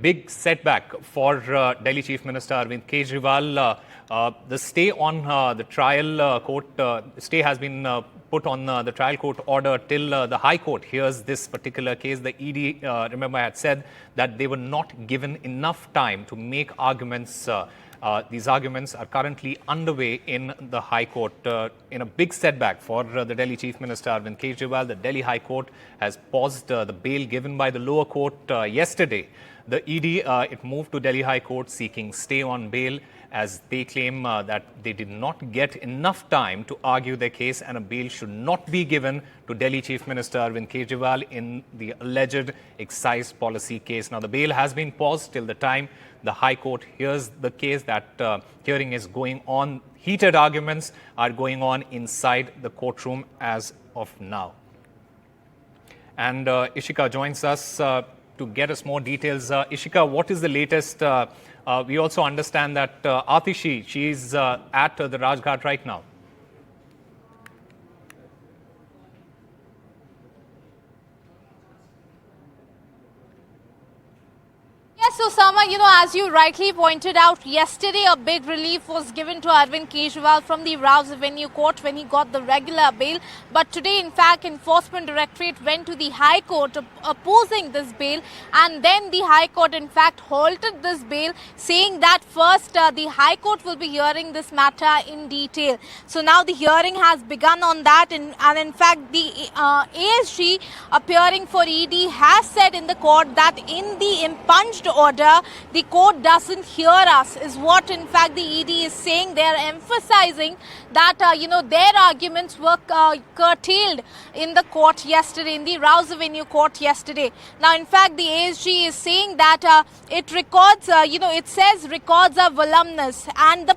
Big setback for Delhi Chief Minister Arvind Kejriwal. The stay on the trial court stay has been put on the trial court order till the High Court hears this particular case. The ED, remember, had said that they were not given enough time to make arguments. These arguments are currently underway in the High Court. In a big setback for the Delhi Chief Minister Arvind Kejriwal, the Delhi High Court has paused the bail given by the lower court yesterday. The ED, it moved to Delhi High Court seeking stay on bail as they claim that they did not get enough time to argue their case and a bail should not be given to Delhi Chief Minister Arvind Kejriwal in the alleged excise policy case. Now, the bail has been paused till the time the High Court hears the case. That hearing is going on. Heated arguments are going on inside the courtroom as of now. And Ishika joins us to get us more details. Ishika, what is the latest? We also understand that Atishi, she is at the Rajghat right now. Yes, Osama, as you rightly pointed out, yesterday a big relief was given to Arvind Kejriwal from the Rouse Avenue Court when he got the regular bail. But today, in fact, Enforcement Directorate went to the High Court opposing this bail. And then the High Court, in fact, halted this bail, saying that first the High Court will be hearing this matter in detail. So now the hearing has begun on that. And in fact, the ASG appearing for ED has said in the court that in the impunged order, the court doesn't hear us, is what in fact the ED is saying. They are emphasizing that their arguments were curtailed in the court yesterday, in the Rouse Avenue court yesterday. Now, in fact, the ASG is saying that it records, it says records are voluminous and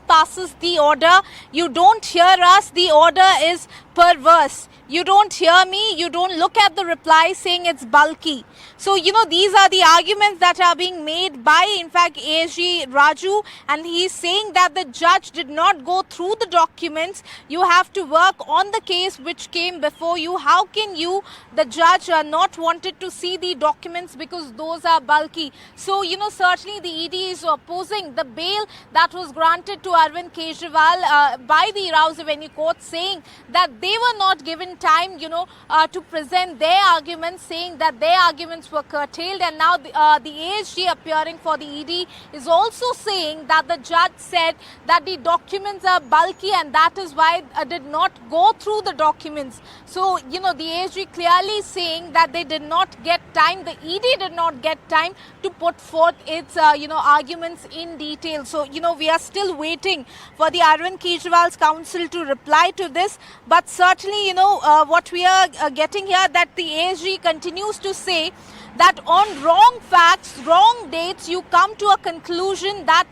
passes the order. You don't hear us. The order is perverse. You don't hear me, you don't look at the reply, saying it's bulky. So, these are the arguments that are being made by, in fact, ASG Raju, and he's saying that the judge did not go through the documents. You have to work on the case which came before you. How can you, the judge, not wanted to see the documents because those are bulky? So, certainly the ED is opposing the bail that was granted to Arvind Kejriwal by the Rouse Avenue Court, saying that they were not given time, to present their arguments, saying that their arguments were curtailed. And now the ASG appearing for the ED is also saying that the judge said that the documents are bulky and that is why did not go through the documents. So, the ASG clearly saying that they did not get time, the ED did not get time to put forth its, arguments in detail. So, we are still waiting for the Arvind Kejriwal's counsel to reply to this. But certainly, what we are getting here, that the ASG continues to say that on wrong facts, wrong dates, you come to a conclusion that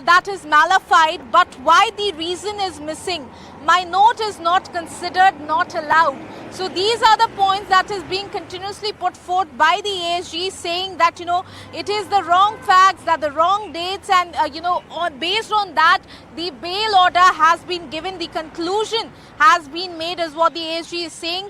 that is nullified, but why the reason is missing. My note is not considered, not allowed. So these are the points that is being continuously put forth by the ASG, saying that, it is the wrong facts, that the wrong dates, and, based on that, the bail order has been given, the conclusion has been made, is what the ASG is saying.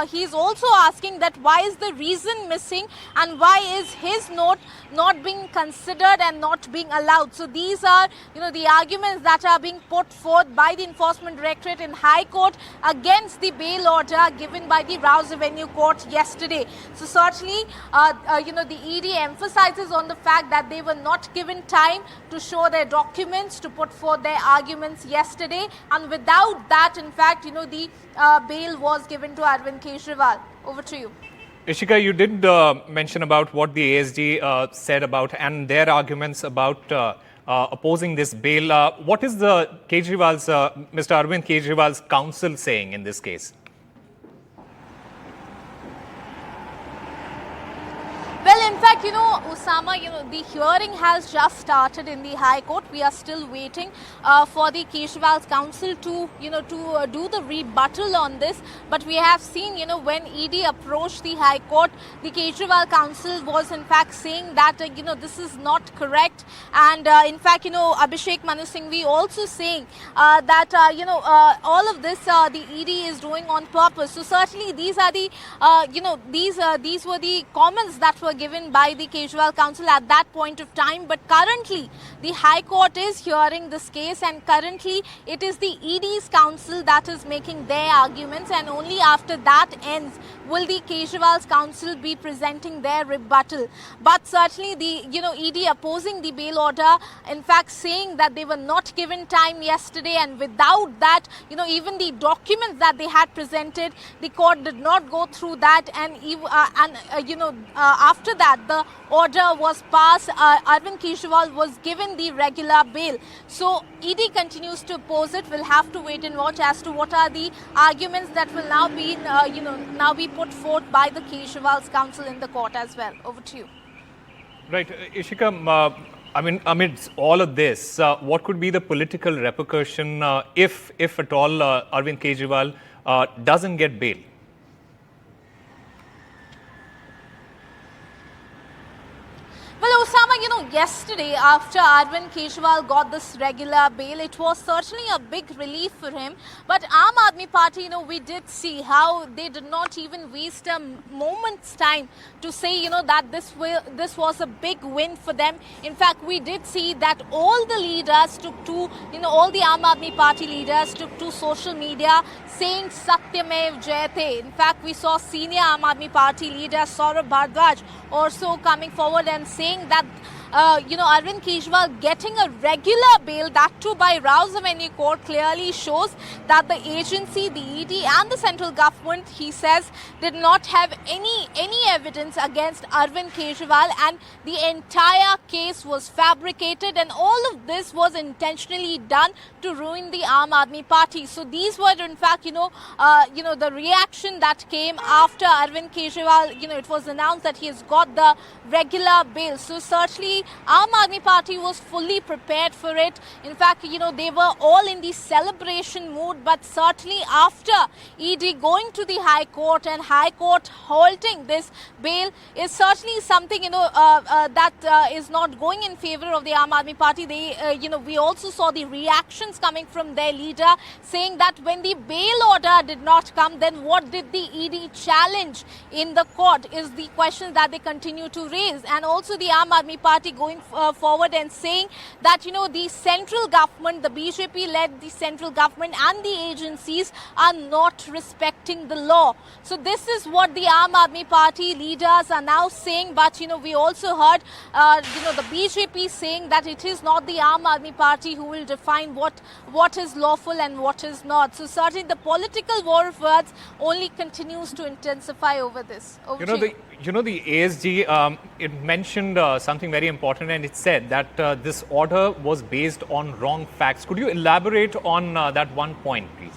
He is also asking that why is the reason missing and why is his note not being considered and not being allowed. So these are, the arguments that are being put forth by the Enforcement Directorate in High Court against the bail order given by the Rouse Avenue Court yesterday. So certainly, the ED emphasizes on the fact that they were not given time to show their documents, to put forth their arguments yesterday, and without that, in fact, the bail was given to Arvind Kejriwal. Over to you. Ishika, you did mention about what the ASG said about and their arguments about opposing this bail. What is the Kejriwal's, Mr. Arvind Kejriwal's counsel saying in this case? Well, in fact, Osama, the hearing has just started in the High Court. We are still waiting for the Kejriwal's counsel to, do the rebuttal on this. But we have seen, when ED approached the High Court, the Kejriwal counsel was in fact saying that, this is not correct. And in fact, Abhishek Manu Singhvi also saying that, all of this the ED is doing on purpose. So certainly these are the, these were the comments that were given by by the Kejriwal Council at that point of time. But currently, the High Court is hearing this case, and currently it is the ED's counsel that is making their arguments, and only after that ends will the Kejriwal's counsel be presenting their rebuttal. But certainly the ED opposing the bail order, in fact saying that they were not given time yesterday, and without that, even the documents that they had presented, the court did not go through that, and after that the order was passed. Arvind Kejriwal was given the regular bail. So ED continues to oppose it. We'll have to wait and watch as to what are the arguments that will now be put forth by the Kejriwal's counsel in the court as well. Over to you. Right, Ishika. Amidst all of this, what could be the political repercussion if at all Arvind Kejriwal doesn't get bail? Well, Osama, yesterday after Arvind Kejriwal got this regular bail, it was certainly a big relief for him. But Aam Aadmi Party, we did see how they did not even waste a moment's time to say, that this was a big win for them. In fact, we did see that all the leaders took to, all the Aam Aadmi Party leaders took to social media saying Satyamev Jayate. In fact, we saw senior Aam Aadmi Party leader Saurabh Bhardwaj also coming forward and saying that Arvind Kejriwal getting a regular bail, that too by Rouse Avenue Court, clearly shows that the agency, the ED and the central government, he says, did not have any evidence against Arvind Kejriwal, and the entire case was fabricated, and all of this was intentionally done to ruin the Aam Aadmi Party. So these were in fact, the reaction that came after Arvind Kejriwal, it was announced that he has got the regular bail. So certainly Aam Aadmi Party was fully prepared for it. In fact, they were all in the celebration mood, but certainly after ED going to the High Court and High Court halting this bail is certainly something, that is not going in favor of the Aam Aadmi Party. They, we also saw the reactions coming from their leader saying that when the bail order did not come, then what did the ED challenge in the court is the question that they continue to raise. And also the Aam Aadmi Party going forward and saying that, the central government, the BJP-led the central government and the agencies are not respecting the law. So this is what the Aam Aadmi Party leaders are now saying. But, we also heard, the BJP saying that it is not the Aam Aadmi Party who will define what is lawful and what is not. So certainly the political war of words only continues to intensify over this. Over to you. The ASG, it mentioned something very important, and it said that this order was based on wrong facts. Could you elaborate on that one point, please?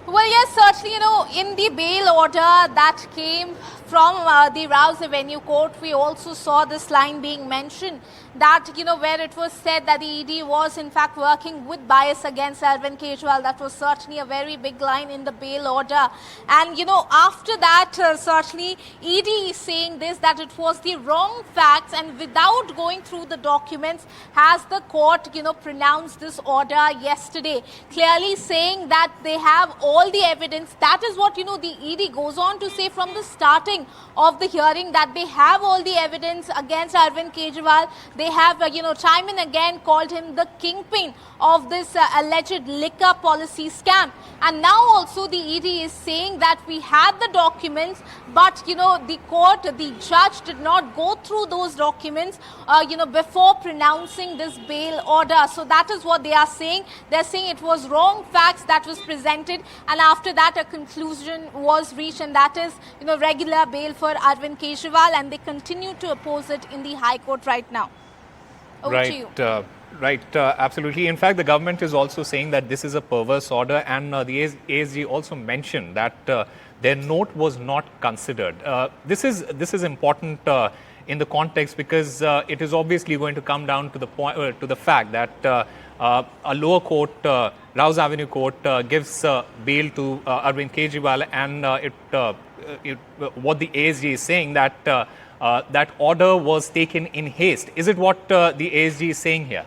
Well, yes, certainly, in the bail order that came from the Rouse Avenue Court, we also saw this line being mentioned that, where it was said that the ED was in fact working with bias against Arvind Kejriwal. That was certainly a very big line in the bail order. And, after that, certainly ED is saying this, that it was the wrong facts, and without going through the documents has the court, pronounced this order yesterday, clearly saying that they have all the evidence. That is what, the ED goes on to say from the starting of the hearing, that they have all the evidence against Arvind Kejriwal. They have, time and again called him the kingpin of this alleged liquor policy scam. And now also the ED is saying that we had the documents, but, the court, the judge did not go through those documents, before pronouncing this bail order. So that is what they are saying. They're saying it was wrong facts that was presented, and after that a conclusion was reached, and that is, regular bail for Arvind Kejriwal, and they continue to oppose it in the High Court right now. Over to you. Right, absolutely. In fact, the government is also saying that this is a perverse order, and the ASG also mentioned that their note was not considered. This is important in the context, because it is obviously going to come down to the point, to the fact that a lower court, Rouse Avenue Court, gives bail to Arvind Kejriwal, and what the ASG is saying, that that order was taken in haste. Is it what the ASG is saying here?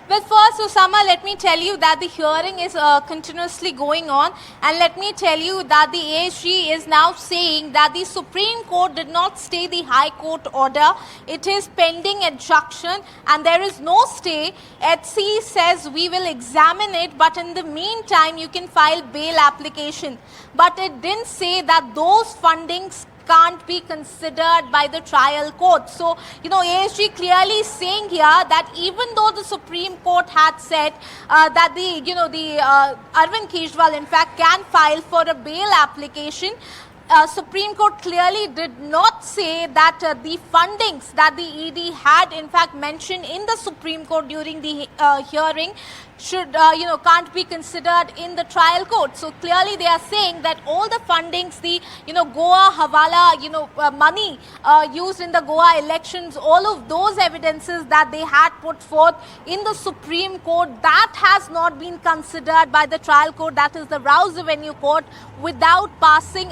Well, Well, first, Osama, let me tell you that the hearing is continuously going on, and let me tell you that the ASG is now saying that the Supreme Court did not stay the High Court order. It is pending adjunction, and there is no stay. HC says we will examine it, but in the meantime, you can file bail application. But it didn't say that those fundings can't be considered by the trial court. So, ASG clearly saying here that even though the Supreme Court had said that Arvind Kejriwal in fact can file for a bail application, Supreme Court clearly did not say that the fundings that the ED had in fact mentioned in the Supreme Court during the hearing should, can't be considered in the trial court. So clearly they are saying that all the fundings, the, Goa Hawala, money used in the Goa elections, all of those evidences that they had put forth in the Supreme Court, that has not been considered by the trial court, that is the Rouse Avenue Court, without passing,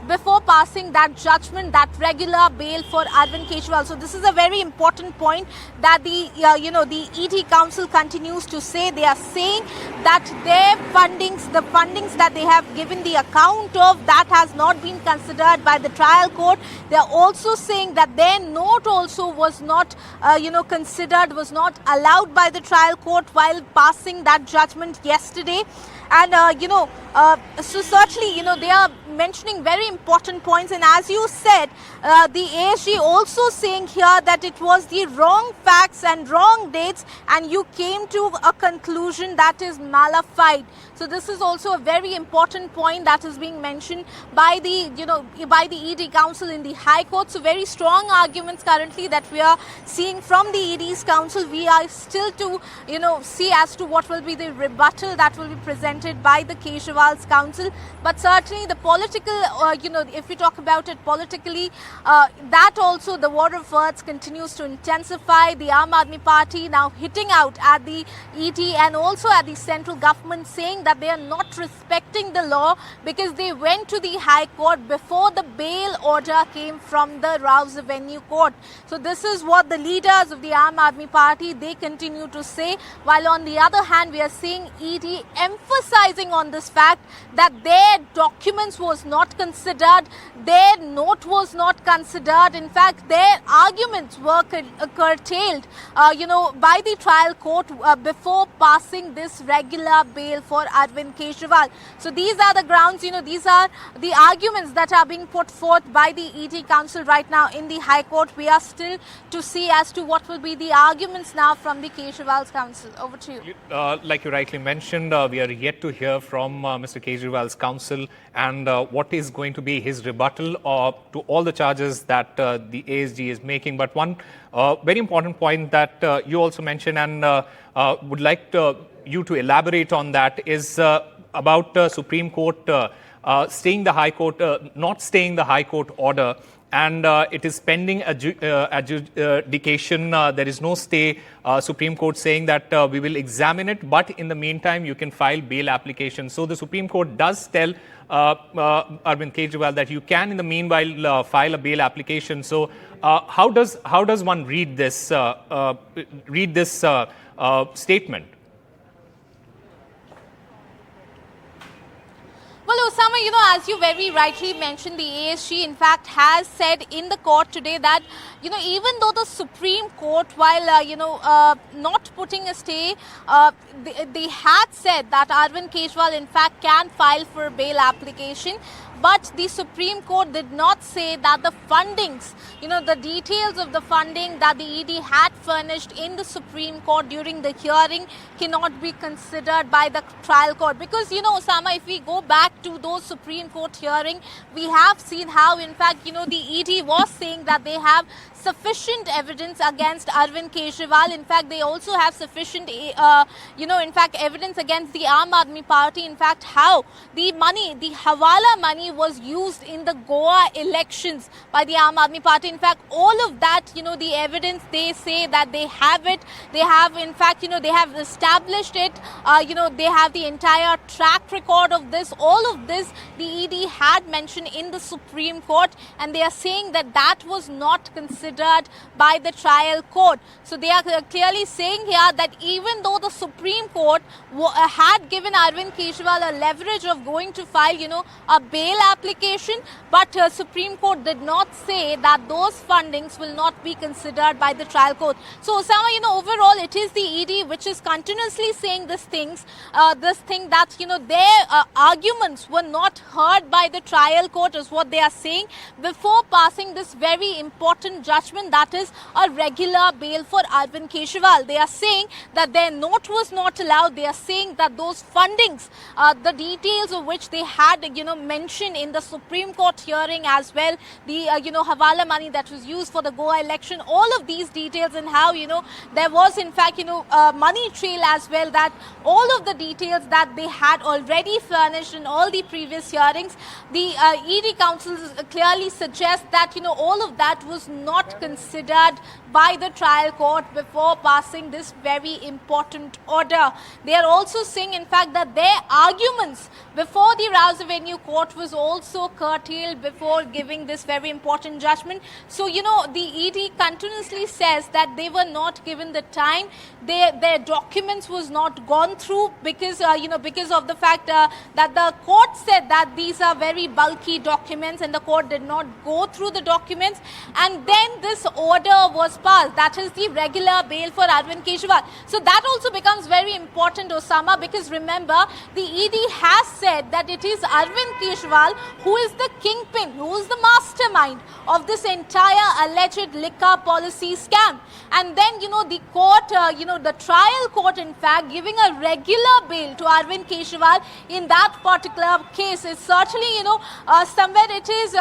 before passing that judgment, that regular bail for Arvind Kejriwal. So this is a very important point that the, the ED Council continues to say. They are saying that their fundings, the fundings that they have given the account of, that has not been considered by the trial court. They are also saying that their note also was not, considered, was not allowed by the trial court while passing that judgment yesterday. And, so certainly, they are mentioning very important points. And as you said, the ASG also saying here that it was the wrong facts and wrong dates, and you came to a conclusion that is malified. So this is also a very important point that is being mentioned by the, by the ED Council in the High Court. So very strong arguments currently that we are seeing from the ED's Council. We are still to, see as to what will be the rebuttal that will be presented by the Kejriwal's Council. But certainly the political, if we talk about it politically, that also the war of words continues to intensify. The Aam Aadmi Party now hitting out at the ED and also at the central government, saying that they are not respecting the law because they went to the High Court before the bail order came from the Rouse Avenue Court. So this is what the leaders of the Aam Aadmi Party, they continue to say. While on the other hand, we are seeing ED emphasizing on this fact that their documents was not considered, their note was not considered. In fact, their arguments were curtailed, by the trial court before passing this regular bail for Arvind Kejriwal. So these are the grounds, these are the arguments that are being put forth by the ED Council right now in the High Court. We are still to see as to what will be the arguments now from the Kejriwal's Council. Over to you. Like you rightly mentioned, we are yet to hear from Mr. Kejriwal's counsel and what is going to be his rebuttal to all the charges that the ASG is making. But one very important point that you also mentioned and would like you to elaborate on that is about Supreme Court staying the High Court, not staying the High Court order. And it is pending adjudication. There is no stay. Supreme Court saying that we will examine it, but in the meantime, you can file bail application. So the Supreme Court does tell Arvind Kejriwal that you can, in the meanwhile, file a bail application. So how does one read this statement? Well, Osama, as you very rightly mentioned, the ASG in fact has said in the court today that, even though the Supreme Court, while, not putting a stay, they had said that Arvind Kejriwal in fact can file for a bail application. But the Supreme Court did not say that the fundings, the details of the funding that the ED had furnished in the Supreme Court during the hearing cannot be considered by the trial court. Because, Osama, if we go back to those Supreme Court hearing, we have seen how, in fact, the ED was saying that they have sufficient evidence against Arvind Kejriwal. In fact, they also have sufficient, evidence against the Aam Aadmi Party. In fact, how the money, the Hawala money was used in the Goa elections by the Aam Aadmi Party. In fact, all of that, the evidence, they say that they have it. They have, in fact, they have established it. They have the entire track record of this. All of this, the ED had mentioned in the Supreme Court, and they are saying that that was not considered by the trial court. So they are clearly saying here that even though the Supreme Court had given Arvind Kejriwal a leverage of going to file, a bail application, but Supreme Court did not say that those fundings will not be considered by the trial court. So Osama, overall it is the ED which is continuously saying this thing that, their arguments were not heard by the trial court is what they are saying before passing this very important judgment, that is a regular bail for Arvind Kejriwal. They are saying that their note was not allowed. They are saying that those fundings, the details of which they had, mentioned in the Supreme Court hearing as well, the, Hawala money that was used for the Goa election, all of these details and how, there was in fact, money trail as well, that all of the details that they had already furnished in all the previous hearings, the ED counsel clearly suggests that, all of that was not considered by the trial court before passing this very important order. They are also saying, in fact, that their arguments before the Rouse Avenue court was also curtailed before giving this very important judgment. So, the ED continuously says that they were not given the time. Their documents was not gone through because, because of the fact that the court said that these are very bulky documents and the court did not go through the documents. And then this order was passed, that is the regular bail for Arvind Kejriwal. So that also becomes very important, Osama, because remember, the ED has said that it is Arvind Kejriwal who is the kingpin, who is the mastermind of this entire alleged liquor policy scam. And then, the court, the trial court, in fact, giving a regular bail to Arvind Kejriwal in that particular case is certainly, somewhere it is,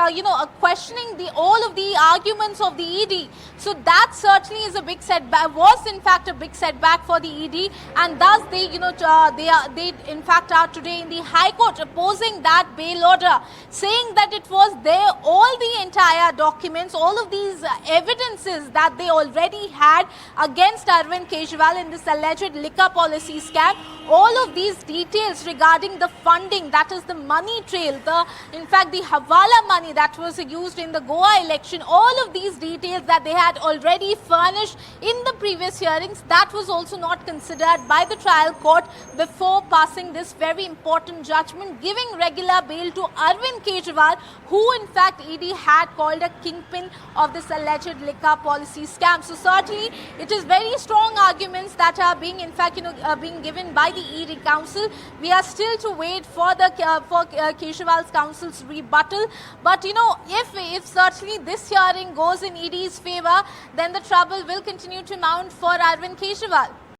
questioning all of the arguments of the ED. So that certainly is a big setback, was in fact a big setback for the ED, and thus they, they in fact are today in the High Court opposing that bail order, saying that it was there, all the entire documents, all of these evidences that they already had against Arvind Kejriwal in this alleged liquor policy scam, all of these details regarding the funding, that is the money trail, in fact the Hawala money that was used in the Goa election, all of these details that they had already furnished in the previous hearings, that was also not considered by the trial court before passing this very important judgment, giving regular bail to Arvind Kejriwal, who in fact ED had called a kingpin of this alleged liquor policy scam. So certainly it is very strong arguments that are being in fact being given by the ED counsel. We are still to wait for the Kejriwal's counsel's rebuttal, but if certainly this hearing goes in ED's favor, then the trouble will continue to mount for Arvind Kejriwal.